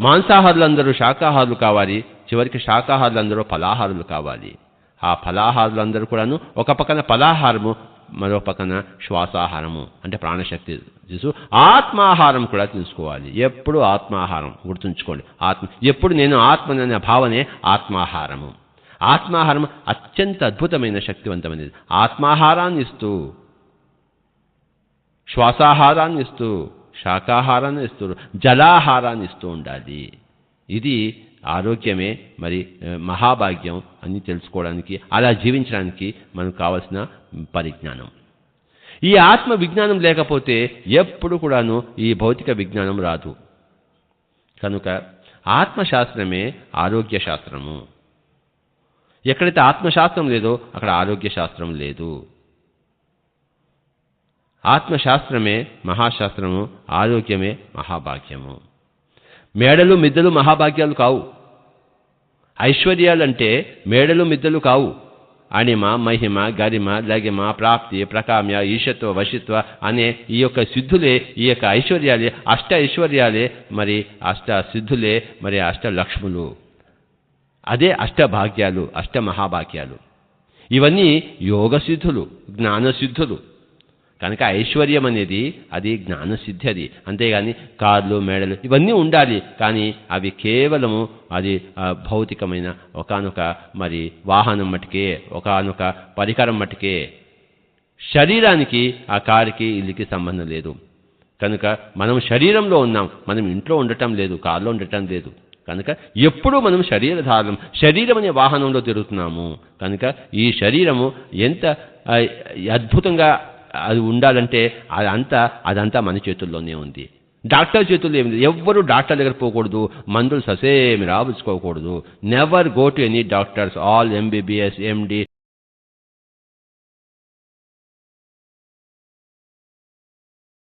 మాంసాహారులందరూ శాకాహారులు కావాలి, చివరికి శాకాహారులందరూ ఫలాహారులు కావాలి. ఆ ఫలాహారులందరూ కూడాను ఒక పక్కన ఫలాహారము, మరో పక్కన శ్వాసాహారము అంటే ప్రాణశక్తి తీసు ఆత్మాహారం కూడా తీసుకోవాలి. ఎప్పుడు ఆత్మాహారం గుర్తుంచుకోండి. ఎప్పుడు నేను ఆత్మననే భావనే ఆత్మాహారము. ఆత్మాహారం అత్యంత అద్భుతమైన శక్తివంతమైనది. ఆత్మాహారాన్ని ఇస్తూ, శ్వాసాహారాన్ని ఇస్తూ, శాకాహారాన్ని ఇస్తూ, జలాహారాన్ని ఇస్తూ ఉండాలి. ఇది ఆరోగ్యమే మరి మహాభాగ్యం అని తెలుసుకోవడానికి, అలా జీవించడానికి మనకు కావలసిన పరిజ్ఞానం. ఈ ఆత్మ విజ్ఞానం లేకపోతే ఎప్పుడు కూడాను ఈ భౌతిక విజ్ఞానం రాదు. కనుక ఆత్మశాస్త్రమే ఆరోగ్య శాస్త్రము. ఎక్కడైతే ఆత్మశాస్త్రం లేదో అక్కడ ఆరోగ్య శాస్త్రం లేదు. ఆత్మశాస్త్రమే మహాశాస్త్రము, ఆరోగ్యమే మహాభాగ్యము. మేడలు మిద్దెలు మహాభాగ్యాలు కావు. ఐశ్వర్యాలంటే మేడలు మిద్దెలు కావు. అణిమ, మహిమ, గరిమ, లగిమ, ప్రాప్తి, ప్రకామ్య, ఈశత్వ, వశిత్వ అనే ఈ యొక్క సిద్ధులే, ఈ యొక్క ఐశ్వర్యాలే, అష్ట ఐశ్వర్యాలే, మరి అష్ట సిద్ధులే, మరి అష్ట లక్ష్ములు. అదే అష్టభాగ్యాలు, అష్ట మహాభాగ్యాలు. ఇవన్నీ యోగ సిద్ధులు, జ్ఞానసిద్ధులు. కనుక ఐశ్వర్యం అనేది అది జ్ఞానసిద్ధి. అది అంతేగాని కార్లు, మేడలు ఇవన్నీ ఉండాలి. కానీ అవి కేవలము అది భౌతికమైన ఒకానొక మరి వాహనం మటుకే, ఒకానొక పరికరం మటుకే. శరీరానికి ఆ కారుకి ఇల్లుకి సంబంధం లేదు. కనుక మనం శరీరంలో ఉన్నాం, మనం ఇంట్లో ఉండటం లేదు, కారులో ఉండటం లేదు. కనుక ఎప్పుడూ మనం శరీరధారం, శరీరం అనే వాహనంలో తిరుగుతున్నాము. కనుక ఈ శరీరము ఎంత అద్భుతంగా అది ఉండాలంటే అదంతా మన చేతుల్లోనే ఉంది. డాక్టర్ చేతుల్లో ఏమి లేదు. ఎవ్వరూ డాక్టర్ దగ్గర పోకూడదు, మందులు ససేమి రాబుచ్చుకోకూడదు. Never go to any doctors. All MBBS, MD